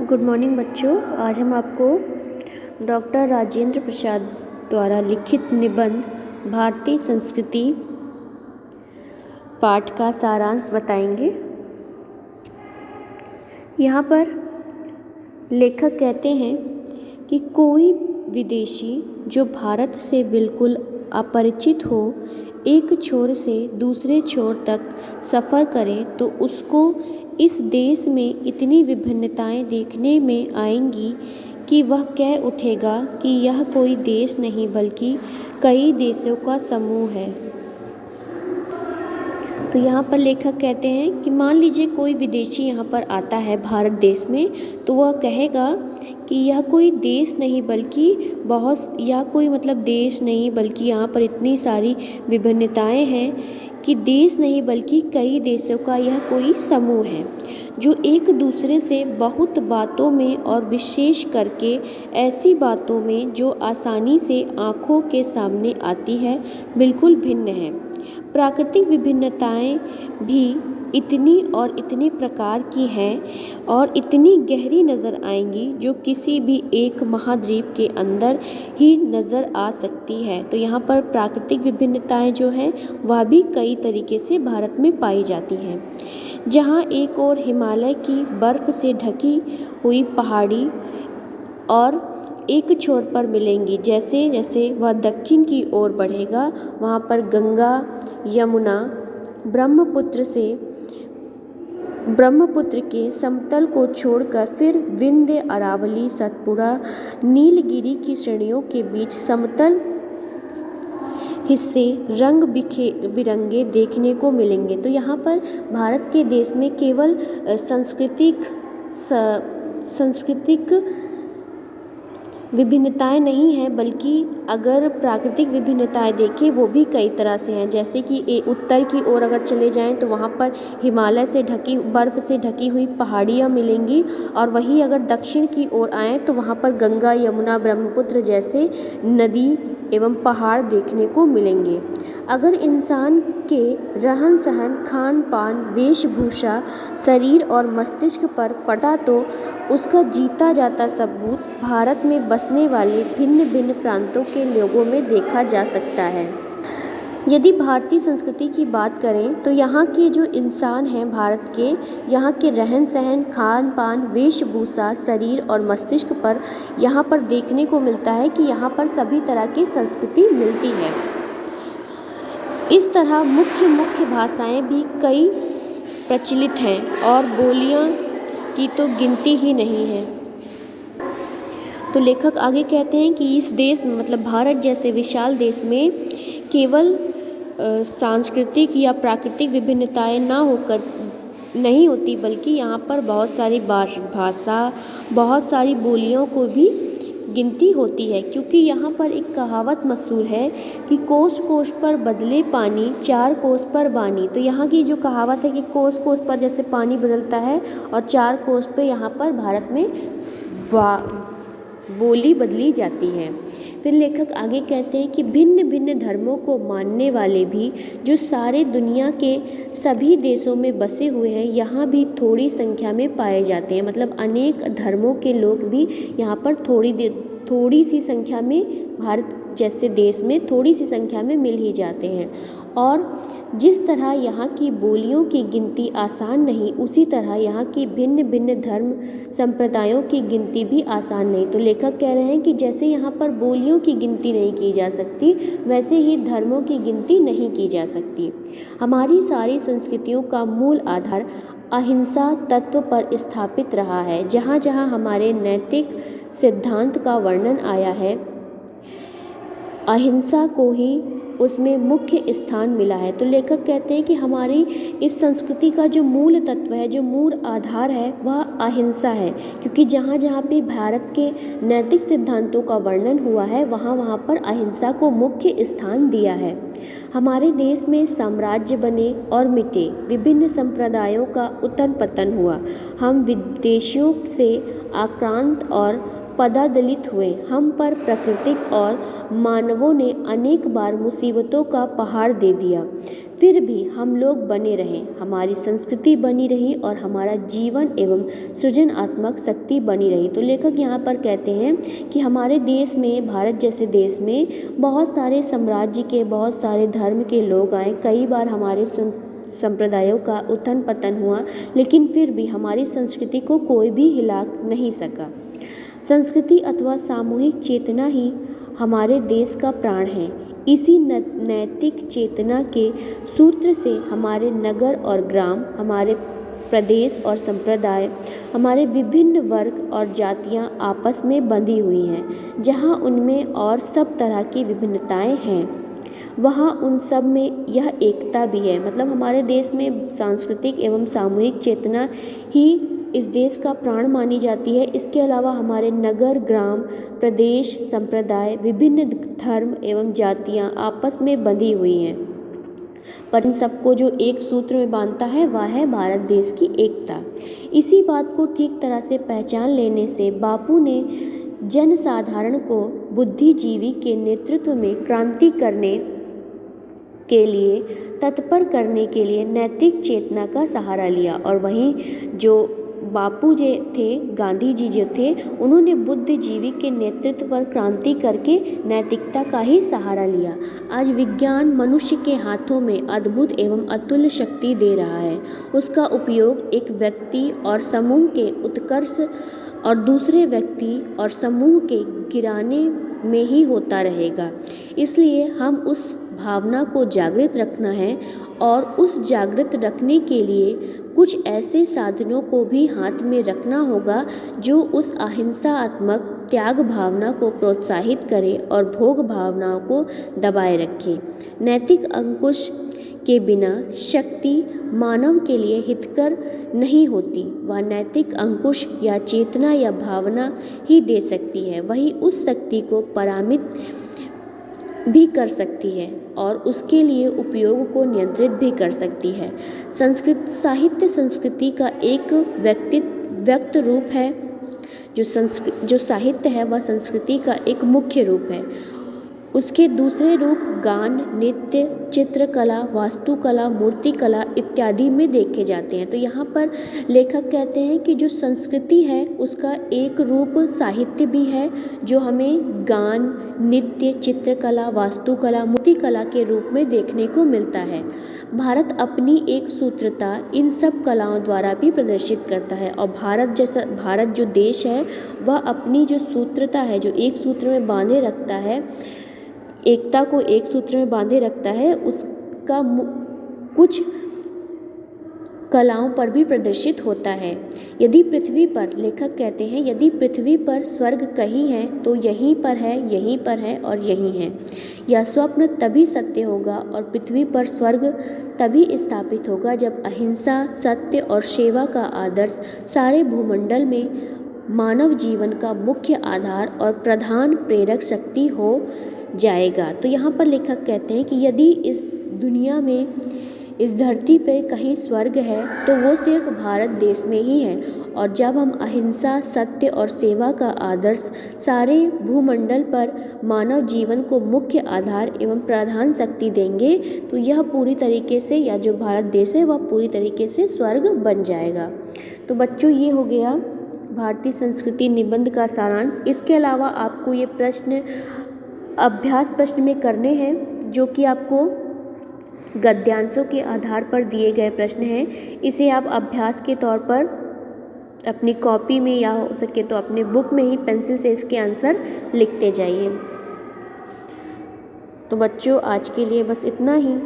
Good morning बच्चों। आज हम आपको डॉक्टर राजेंद्र प्रसाद द्वारा लिखित निबंध भारतीय संस्कृति पाठ का सारांश बताएंगे। यहाँ पर लेखक कहते हैं कि कोई विदेशी जो भारत से बिल्कुल अपरिचित हो एक छोर से दूसरे छोर तक सफ़र करे तो उसको इस देश में इतनी विभिन्नताएं देखने में आएंगी कि वह कह उठेगा कि यह कोई देश नहीं बल्कि कई देशों का समूह है। तो यहाँ पर लेखक कहते हैं कि मान लीजिए कोई विदेशी यहाँ पर आता है भारत देश में, तो वह कहेगा कि यह कोई देश नहीं बल्कि देश नहीं बल्कि यहाँ पर इतनी सारी विभिन्नताएं हैं कि देश नहीं बल्कि कई देशों का यह कोई समूह है जो एक दूसरे से बहुत बातों में और विशेष करके ऐसी बातों में जो आसानी से आँखों के सामने आती है बिल्कुल भिन्न है। प्राकृतिक विभिन्नताएं भी इतनी और इतने प्रकार की हैं और इतनी गहरी नज़र आएंगी जो किसी भी एक महाद्वीप के अंदर ही नज़र आ सकती है। तो यहाँ पर प्राकृतिक विभिन्नताएं जो हैं वह भी कई तरीके से भारत में पाई जाती हैं। जहाँ एक ओर हिमालय की बर्फ़ से ढकी हुई पहाड़ी और एक छोर पर मिलेंगी, जैसे जैसे वह दक्षिण की ओर बढ़ेगा वहाँ पर गंगा यमुना ब्रह्मपुत्र के समतल को छोड़कर फिर विंध्य अरावली सतपुड़ा नीलगिरी की श्रेणियों के बीच समतल हिस्से रंग बिरंगे देखने को मिलेंगे। तो यहाँ पर भारत के देश में केवल सांस्कृतिक विभिन्नताएं नहीं हैं बल्कि अगर प्राकृतिक विभिन्नताएं देखें वो भी कई तरह से हैं। जैसे कि उत्तर की ओर अगर चले जाएं तो वहाँ पर हिमालय से बर्फ़ से ढकी हुई पहाड़ियाँ मिलेंगी और वहीं अगर दक्षिण की ओर आएँ तो वहाँ पर गंगा यमुना ब्रह्मपुत्र जैसे नदी एवं पहाड़ देखने को मिलेंगे। अगर इंसान के रहन सहन खान पान वेशभूषा शरीर और मस्तिष्क पर पड़ा तो उसका जीता जाता सबूत भारत में बसने वाले भिन्न भिन्न प्रांतों के लोगों में देखा जा सकता है। यदि भारतीय संस्कृति की बात करें तो यहाँ के जो इंसान हैं भारत के, यहाँ के रहन सहन खान पान वेशभूषा शरीर और मस्तिष्क पर यहाँ पर देखने को मिलता है कि यहाँ पर सभी तरह की संस्कृति मिलती है। इस तरह मुख्य भाषाएं भी कई प्रचलित हैं और बोलियां की तो गिनती ही नहीं है। तो लेखक आगे कहते हैं कि इस देश में मतलब भारत जैसे विशाल देश में केवल सांस्कृतिक या प्राकृतिक विभिन्नताएं नहीं होती बल्कि यहाँ पर बहुत सारी भाषा बहुत सारी बोलियों को भी गिनती होती है। क्योंकि यहाँ पर एक कहावत मशहूर है कि कोस कोस पर बदले पानी चार कोस पर बानी। तो यहाँ की जो कहावत है कि कोस कोस पर जैसे पानी बदलता है और चार कोस पे यहाँ पर भारत में बोली बदली जाती है। फिर लेखक आगे कहते हैं कि भिन्न भिन्न धर्मों को मानने वाले भी जो सारे दुनिया के सभी देशों में बसे हुए हैं यहाँ भी थोड़ी संख्या में पाए जाते हैं। मतलब अनेक धर्मों के लोग भी यहाँ पर थोड़ी सी संख्या में भारत जैसे देश में थोड़ी सी संख्या में मिल ही जाते हैं। और जिस तरह यहाँ की बोलियों की गिनती आसान नहीं उसी तरह यहाँ की भिन्न भिन्न धर्म संप्रदायों की गिनती भी आसान नहीं। तो लेखक कह रहे हैं कि जैसे यहाँ पर बोलियों की गिनती नहीं की जा सकती वैसे ही धर्मों की गिनती नहीं की जा सकती। हमारी सारी संस्कृतियों का मूल आधार अहिंसा तत्व पर स्थापित रहा है। जहाँ जहाँ हमारे नैतिक सिद्धांत का वर्णन आया है अहिंसा को ही उसमें मुख्य स्थान मिला है। तो लेखक कहते हैं कि हमारी इस संस्कृति का जो मूल तत्व है जो मूल आधार है वह अहिंसा है। क्योंकि जहाँ जहाँ पे भारत के नैतिक सिद्धांतों का वर्णन हुआ है वहाँ पर अहिंसा को मुख्य स्थान दिया है। हमारे देश में साम्राज्य बने और मिटे विभिन्न संप्रदायों का उत्थान पतन हुआ। हम विदेशियों से आक्रांत और पदादलित हुए। हम पर प्राकृतिक और मानवों ने अनेक बार मुसीबतों का पहाड़ दे दिया, फिर भी हम लोग बने रहे, हमारी संस्कृति बनी रही और हमारा जीवन एवं सृजनात्मक शक्ति बनी रही। तो लेखक यहाँ पर कहते हैं कि हमारे देश में, भारत जैसे देश में बहुत सारे साम्राज्य के, बहुत सारे धर्म के लोग आए, कई बार हमारे संप्रदायों का उत्थान पतन हुआ, लेकिन फिर भी हमारी संस्कृति को कोई भी हिला नहीं सका। संस्कृति अथवा सामूहिक चेतना ही हमारे देश का प्राण है। इसी नैतिक चेतना के सूत्र से हमारे नगर और ग्राम, हमारे प्रदेश और संप्रदाय, हमारे विभिन्न वर्ग और जातियां आपस में बंधी हुई हैं। जहां उनमें और सब तरह की विभिन्नताएं हैं, वहाँ उन सब में यह एकता भी है। मतलब हमारे देश में सांस्कृतिक एवं सामूहिक चेतना ही इस देश का प्राण मानी जाती है। इसके अलावा हमारे नगर, ग्राम, प्रदेश, संप्रदाय, विभिन्न धर्म एवं जातियाँ आपस में बंधी हुई हैं, पर इन सबको जो एक सूत्र में बांधता है वह है भारत देश की एकता। इसी बात को ठीक तरह से पहचान लेने से बापू ने जनसाधारण को बुद्धिजीवी के नेतृत्व में क्रांति करने के लिए, तत्पर करने के लिए नैतिक चेतना का सहारा लिया। और वहीं जो बापू जी थे, गांधी जी जो थे, उन्होंने बुद्धिजीवी के नेतृत्व पर क्रांति करके नैतिकता का ही सहारा लिया। आज विज्ञान मनुष्य के हाथों में अद्भुत एवं अतुल्य शक्ति दे रहा है। उसका उपयोग एक व्यक्ति और समूह के उत्कर्ष और दूसरे व्यक्ति और समूह के गिराने में ही होता रहेगा। इसलिए हम उस भावना को जागृत रखना है और उस जागृत रखने के लिए कुछ ऐसे साधनों को भी हाथ में रखना होगा जो उस अहिंसात्मक त्याग भावना को प्रोत्साहित करे और भोग भावनाओं को दबाए रखे। नैतिक अंकुश के बिना शक्ति मानव के लिए हितकर नहीं होती। वह नैतिक अंकुश या चेतना या भावना ही दे सकती है। वही उस शक्ति को परामित भी कर सकती है और उसके लिए उपयोग को नियंत्रित भी कर सकती है। साहित्य संस्कृति का एक व्यक्त रूप है। जो साहित्य है वह संस्कृति का एक मुख्य रूप है। उसके दूसरे रूप गान, नृत्य, चित्रकला, वास्तुकला, मूर्तिकला इत्यादि में देखे जाते हैं। तो यहाँ पर लेखक कहते हैं कि जो संस्कृति है उसका एक रूप साहित्य भी है, जो हमें गान, नृत्य, चित्रकला, वास्तुकला, मूर्तिकला के रूप में देखने को मिलता है। भारत अपनी एक सूत्रता इन सब कलाओं द्वारा भी प्रदर्शित करता है। और भारत जो देश है वह अपनी जो सूत्रता है, जो एक सूत्र में बांधे रखता है, एकता को एक सूत्र में बांधे रखता है, उसका कुछ कलाओं पर भी प्रदर्शित होता है। यदि पृथ्वी पर, लेखक कहते हैं, यदि पृथ्वी पर स्वर्ग कहीं है तो यहीं पर है, यहीं पर है और यहीं है। यह स्वप्न तभी सत्य होगा और पृथ्वी पर स्वर्ग तभी स्थापित होगा जब अहिंसा, सत्य और सेवा का आदर्श सारे भूमंडल में मानव जीवन का मुख्य आधार और प्रधान प्रेरक शक्ति हो जाएगा। तो यहाँ पर लेखक कहते हैं कि यदि इस दुनिया में, इस धरती पर कहीं स्वर्ग है तो वो सिर्फ भारत देश में ही है। और जब हम अहिंसा, सत्य और सेवा का आदर्श सारे भूमंडल पर मानव जीवन को मुख्य आधार एवं प्रधान शक्ति देंगे तो यह पूरी तरीके से, या जो भारत देश है वह पूरी तरीके से स्वर्ग बन जाएगा। तो बच्चों, ये हो गया भारतीय संस्कृति निबंध का सारांश। इसके अलावा आपको ये प्रश्न अभ्यास प्रश्न में करने हैं, जो कि आपको गद्यांशों के आधार पर दिए गए प्रश्न हैं। इसे आप अभ्यास के तौर पर अपनी कॉपी में या हो सके तो अपने बुक में ही पेंसिल से इसके आंसर लिखते जाइए। तो बच्चों, आज के लिए बस इतना ही।